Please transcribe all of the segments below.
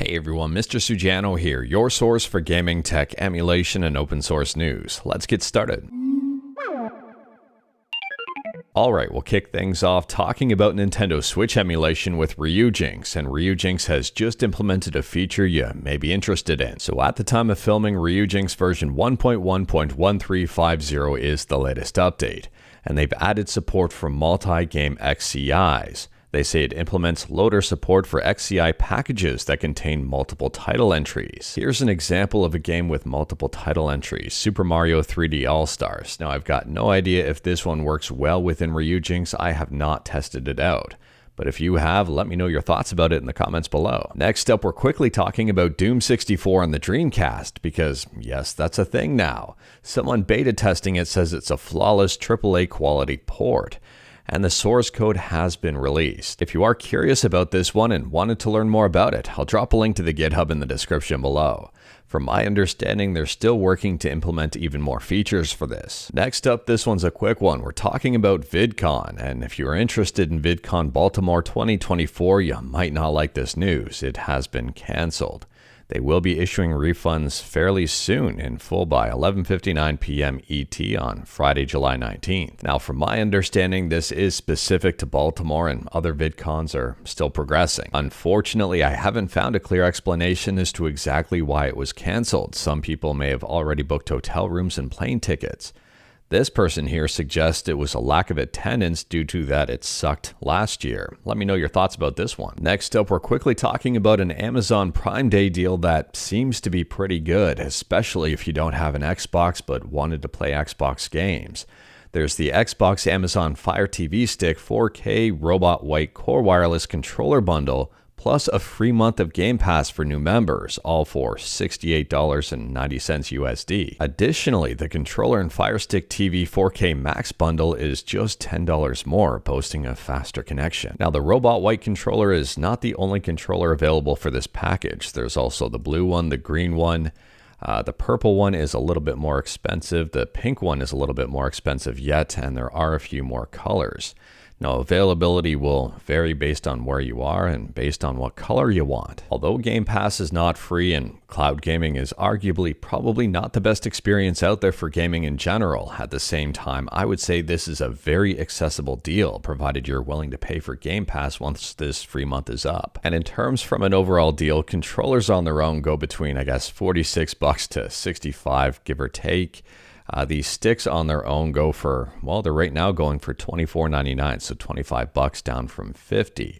Hey everyone, Mr. Sujano here, your source for gaming, tech, emulation, and open source news. Let's get started. Alright, we'll kick things off talking about Nintendo Switch emulation with Ryujinx, and Ryujinx has just implemented a feature you may be interested in. So at the time of filming, Ryujinx version 1.1.1350 is the latest update, and they've added support for multi-game XCIs. They say it implements loader support for XCI packages that contain multiple title entries. Here's an example of a game with multiple title entries, Super Mario 3D All-Stars. Now I've got no idea if this one works well within Ryujinx. I have not tested it out. But if you have, let me know your thoughts about it in the comments below. Next up, we're quickly talking about Doom 64 on the Dreamcast, because yes, that's a thing now. Someone beta testing it says it's a flawless AAA quality port, and the source code has been released. If you are curious about this one and wanted to learn more about it, I'll drop a link to the GitHub in the description below. From my understanding, they're still working to implement even more features for this. Next up, this one's a quick one. We're talking about VidCon, and if you are interested in VidCon Baltimore 2024, you might not like this news. It has been canceled. They will be issuing refunds fairly soon in full by 11:59 p.m. ET on Friday, July 19th. Now, from my understanding, this is specific to Baltimore and other VidCons are still progressing. Unfortunately, I haven't found a clear explanation as to exactly why it was canceled. Some people may have already booked hotel rooms and plane tickets. This person here suggests it was a lack of attendance due to that it sucked last year. Let me know your thoughts about this one. Next up, we're quickly talking about an Amazon Prime Day deal that seems to be pretty good, especially if you don't have an Xbox but wanted to play Xbox games. There's the Xbox Amazon Fire TV Stick 4K Robot White Core Wireless Controller Bundle, plus a free month of Game Pass for new members, all for $68.90 USD. Additionally, the controller and Fire Stick TV 4K Max bundle is just $10 more, boasting a faster connection. Now, the Robot White controller is not the only controller available for this package. There's also the blue one, the green one. The purple one is a little bit more expensive. The pink one is a little bit more expensive yet, and there are a few more colors. Now, availability will vary based on where you are and based on what color you want. Although Game Pass is not free and cloud gaming is arguably probably not the best experience out there for gaming in general, at the same time, I would say this is a very accessible deal, provided you're willing to pay for Game Pass once this free month is up. And in terms from an overall deal, controllers on their own go between, I guess, $46 to $65, give or take. These sticks on their own go for, well, they're right now going for $24.99, so $25 down from $50.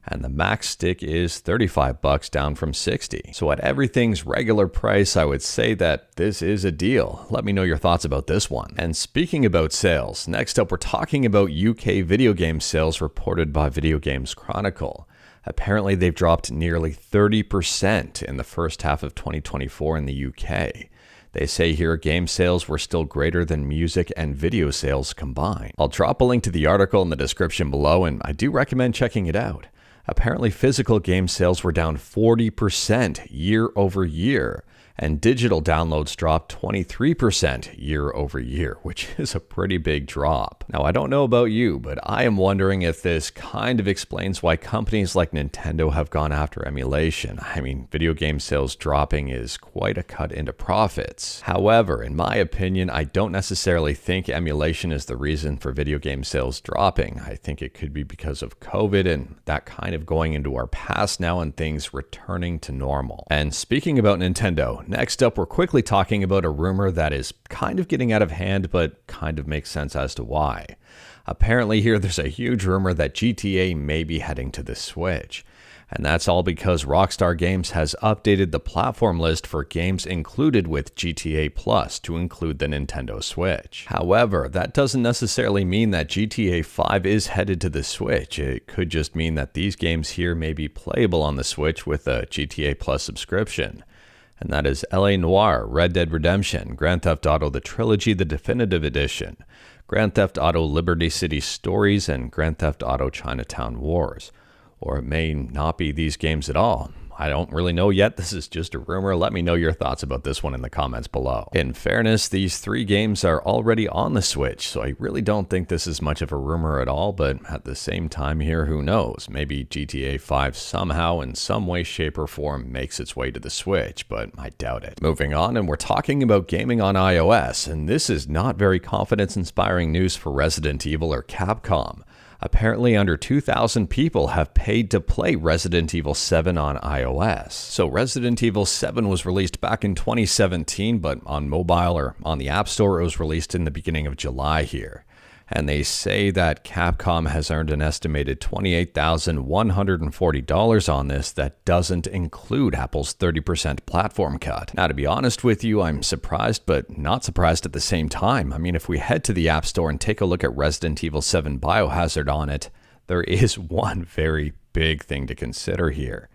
And the max stick is $35 down from $60. So at everything's regular price, I would say that this is a deal. Let me know your thoughts about this one. And speaking about sales, next up we're talking about UK video game sales reported by Video Games Chronicle. Apparently they've dropped nearly 30% in the first half of 2024 in the UK. They say here game sales were still greater than music and video sales combined. I'll drop a link to the article in the description below, and I do recommend checking it out. Apparently physical game sales were down 40% year over year, and digital downloads dropped 23% year over year, which is a pretty big drop. Now, I don't know about you, but I am wondering if this kind of explains why companies like Nintendo have gone after emulation. I mean, video game sales dropping is quite a cut into profits. However, in my opinion, I don't necessarily think emulation is the reason for video game sales dropping. I think it could be because of COVID and that kind of going into our past now and things returning to normal. And speaking about Nintendo, next up, we're quickly talking about a rumor that is kind of getting out of hand, but kind of makes sense as to why. Apparently here, there's a huge rumor that GTA may be heading to the Switch. And that's all because Rockstar Games has updated the platform list for games included with GTA Plus to include the Nintendo Switch. However, that doesn't necessarily mean that GTA 5 is headed to the Switch. It could just mean that these games here may be playable on the Switch with a GTA Plus subscription. And that is LA Noire, Red Dead Redemption, Grand Theft Auto The Trilogy, the Definitive Edition, Grand Theft Auto Liberty City Stories, and Grand Theft Auto Chinatown Wars. or it may not be these games at all. I don't really know yet. This is just a rumor. Let me know your thoughts about this one in the comments below. In fairness, these 3 games are already on the Switch, so I really don't think this is much of a rumor at all, but at the same time here, who knows? Maybe GTA 5 somehow in some way, shape, or form makes its way to the Switch, but I doubt it. Moving on, and we're talking about gaming on iOS, and this is not very confidence-inspiring news for Resident Evil or Capcom. Apparently, under 2,000 people have paid to play Resident Evil 7 on iOS. So Resident Evil 7 was released back in 2017, but on mobile or on the App Store, it was released in the beginning of July here. And they say that Capcom has earned an estimated $28,140 on this. That doesn't include Apple's 30% platform cut. Now, to be honest with you, I'm surprised, but not surprised at the same time. I mean, if we head to the App Store and take a look at Resident Evil 7 Biohazard on it, there is one very big thing to consider here.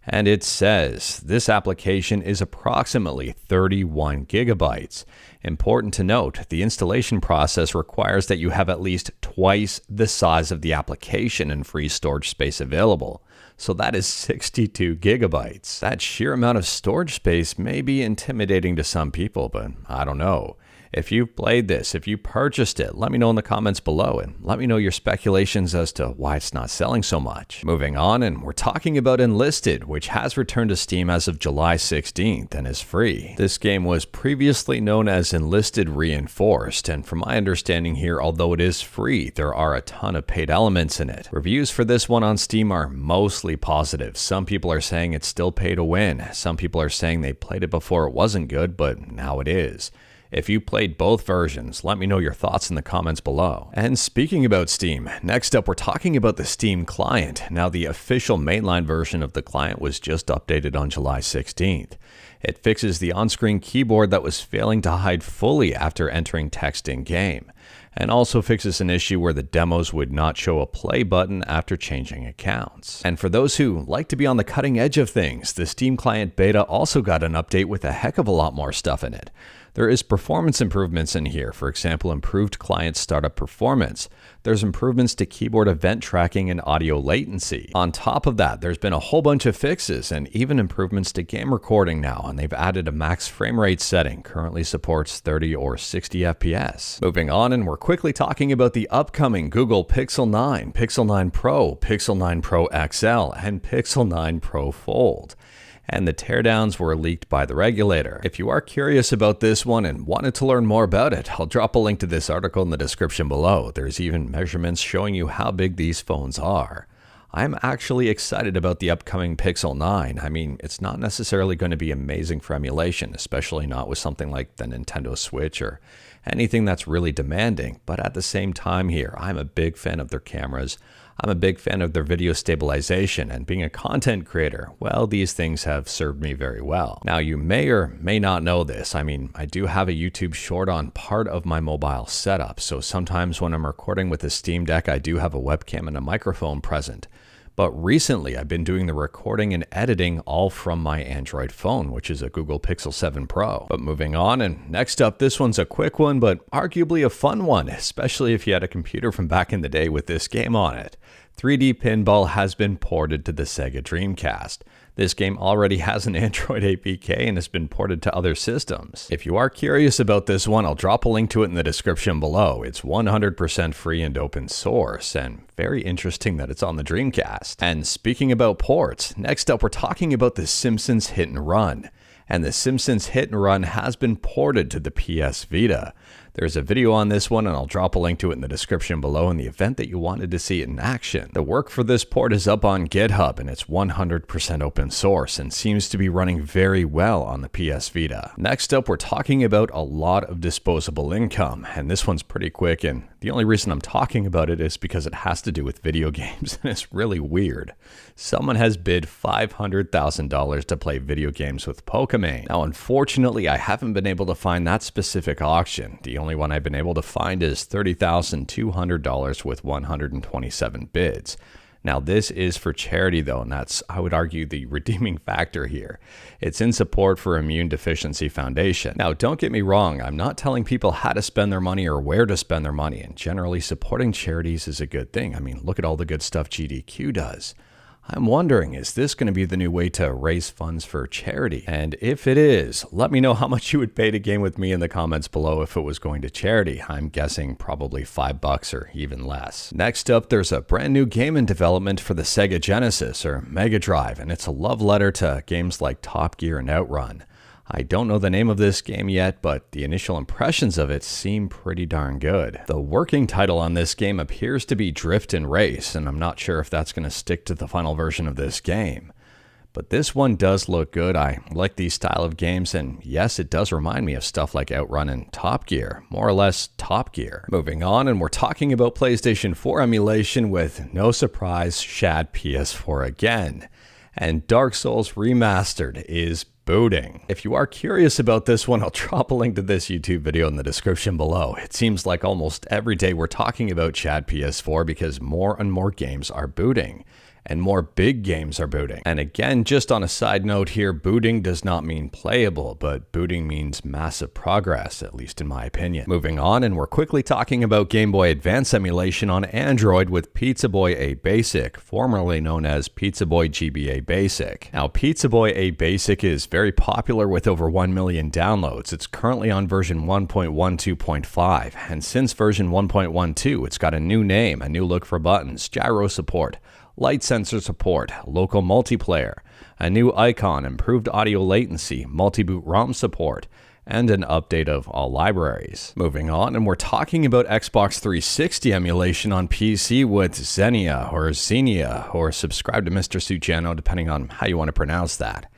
And it says this application is approximately 31 gigabytes. Important to note, the installation process requires that you have at least twice the size of the application and free storage space available. So that is 62 gigabytes. That sheer amount of storage space may be intimidating to some people, but I don't know. If you've played this, if you purchased it, let me know in the comments below and let me know your speculations as to why it's not selling so much. Moving on, and we're talking about Enlisted, which has returned to Steam as of July 16th and is free. This game was previously known as Enlisted Reinforced, and from my understanding here, although it is free, there are a ton of paid elements in it. Reviews for this one on Steam are mostly positive. Some people are saying it's still pay to win. Some people are saying they played it before it wasn't good, but now it is. If you played both versions, let me know your thoughts in the comments below. And speaking about Steam, next up we're talking about the Steam client. Now, the official mainline version of the client was just updated on July 16th. It fixes the on-screen keyboard that was failing to hide fully after entering text in-game, and also fixes an issue where the demos would not show a play button after changing accounts. And for those who like to be on the cutting edge of things, the Steam client beta also got an update with a heck of a lot more stuff in it. There is performance improvements in here, for example, improved client startup performance. There's improvements to keyboard event tracking and audio latency. On top of that, there's been a whole bunch of fixes and even improvements to game recording now, and they've added a max frame rate setting, currently supports 30 or 60 FPS. Moving on, and we're quickly talking about the upcoming Google Pixel 9, Pixel 9 Pro, Pixel 9 Pro XL, and Pixel 9 Pro Fold. And the teardowns were leaked by the regulator. If you are curious about this one and wanted to learn more about it, I'll drop a link to this article in the description below. There's even measurements showing you how big these phones are. I'm actually excited about the upcoming Pixel 9. I mean, it's not necessarily going to be amazing for emulation, especially not with something like the Nintendo Switch or anything that's really demanding. But at the same time here, I'm a big fan of their cameras. I'm a big fan of their video stabilization, and being a content creator, well, these things have served me very well. Now, you may or may not know this. I mean, I do have a YouTube short on part of my mobile setup, so sometimes when I'm recording with a Steam Deck, I do have a webcam and a microphone present. But recently, I've been doing the recording and editing all from my Android phone, which is a Google Pixel 7 Pro. But moving on, and next up, this one's a quick one, but arguably a fun one, especially if you had a computer from back in the day with this game on it. 3D Pinball has been ported to the Sega Dreamcast. This game already has an Android APK and has been ported to other systems. If you are curious about this one, I'll drop a link to it in the description below. It's 100% free and open source, and very interesting that it's on the Dreamcast. And speaking about ports, next up we're talking about the Simpsons Hit and Run. And the Simpsons Hit and Run has been ported to the PS Vita. There's a video on this one, and I'll drop a link to it in the description below in the event that you wanted to see it in action. The work for this port is up on GitHub, and it's 100% open source and seems to be running very well on the PS Vita. Next up, we're talking about a lot of disposable income, and this one's pretty quick, and the only reason I'm talking about it is because it has to do with video games, and it's really weird. Someone has bid $500,000 to play video games with Pokimane. Now, unfortunately, I haven't been able to find that specific auction. The only one I've been able to find is $30,200 with 127 bids. Now, this is for charity, though, and that's, I would argue, the redeeming factor here. It's in support for Immune Deficiency Foundation. Now, don't get me wrong, I'm not telling people how to spend their money or where to spend their money, and generally supporting charities is a good thing. I mean, look at all the good stuff GDQ does. I'm wondering, is this going to be the new way to raise funds for charity? And if it is, let me know how much you would pay to game with me in the comments below if it was going to charity. I'm guessing probably $5 or even less. Next up, there's a brand new game in development for the Sega Genesis or Mega Drive, and it's a love letter to games like Top Gear and Outrun. I don't know the name of this game yet, but the initial impressions of it seem pretty darn good. The working title on this game appears to be Driftin Race, and I'm not sure if that's going to stick to the final version of this game. But this one does look good. I like these style of games, and yes, it does remind me of stuff like Outrun and Top Gear, more or less Top Gear. Moving on, and we're talking about PlayStation 4 emulation with, no surprise, Shad PS4 again. And Dark Souls Remastered is booting. If you are curious about this one, I'll drop a link to this YouTube video in the description below. It seems like almost every day we're talking about Shad PS4 because more and more games are booting. And more big games are booting. And again, just on a side note here, booting does not mean playable, but booting means massive progress, at least in my opinion. Moving on, and we're quickly talking about Game Boy Advance emulation on Android with Pizza Boy A Basic, formerly known as Pizza Boy GBA Basic. Now, Pizza Boy A Basic is very popular with over 1 million downloads. It's currently on version 1.12.5, and since version 1.12, it's got a new name, a new look for buttons, gyro support, light sensor support, local multiplayer, a new icon, improved audio latency, multi-boot ROM support, and an update of all libraries. Moving on, and we're talking about Xbox 360 emulation on PC with Xenia, or subscribe to Mr. Sujano, depending on how you want to pronounce that.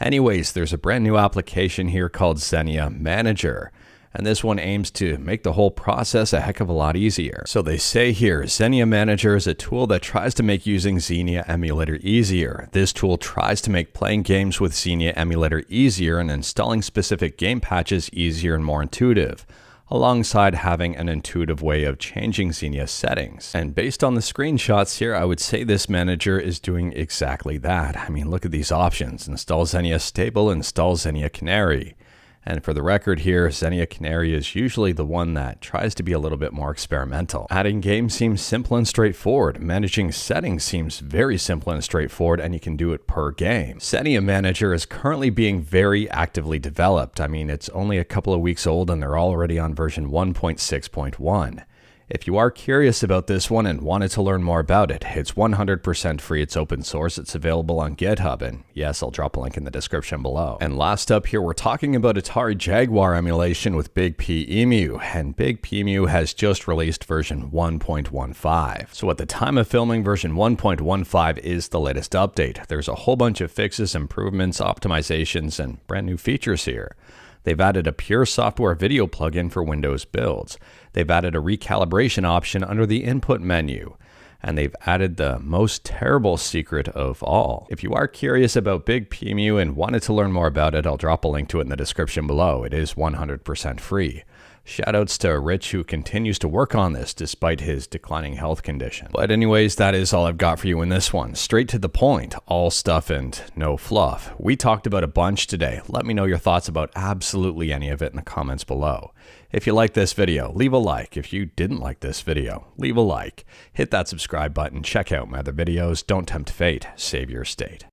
Anyways, there's a brand new application here called Xenia Manager. And this one aims to make the whole process a heck of a lot easier. So they say here, Xenia Manager is a tool that tries to make using Xenia Emulator easier. This tool tries to make playing games with Xenia Emulator easier and installing specific game patches easier and more intuitive, alongside having an intuitive way of changing Xenia settings. And based on the screenshots here, I would say this manager is doing exactly that. I mean, look at these options. Install Xenia Stable, install Xenia Canary. And for the record here, Xenia Canary is usually the one that tries to be a little bit more experimental. Adding games seems simple and straightforward. Managing settings seems very simple and straightforward, and you can do it per game. Xenia Manager is currently being very actively developed. I mean, it's only a couple of weeks old and they're already on version 1.6.1. If you are curious about this one and wanted to learn more about it, it's 100% free, it's open source, it's available on GitHub, and yes, I'll drop a link in the description below. And last up here, we're talking about Atari Jaguar emulation with BigPEmu, and BigPEmu has just released version 1.15. So at the time of filming, version 1.15 is the latest update. There's a whole bunch of fixes, improvements, optimizations, and brand new features here. They've added a pure software video plugin for Windows builds. They've added a recalibration option under the input menu. And they've added the most terrible secret of all. If you are curious about BigPEmu and wanted to learn more about it, I'll drop a link to it in the description below. It is 100% free. Shoutouts to Rich, who continues to work on this despite his declining health condition. But anyways, that is all I've got for you in this one. Straight to the point, all stuff and no fluff. We talked about a bunch today. Let me know your thoughts about absolutely any of it in the comments below. If you like this video, leave a like. If you didn't like this video, leave a like. Hit that subscribe button, check out my other videos. Don't tempt fate, save your state.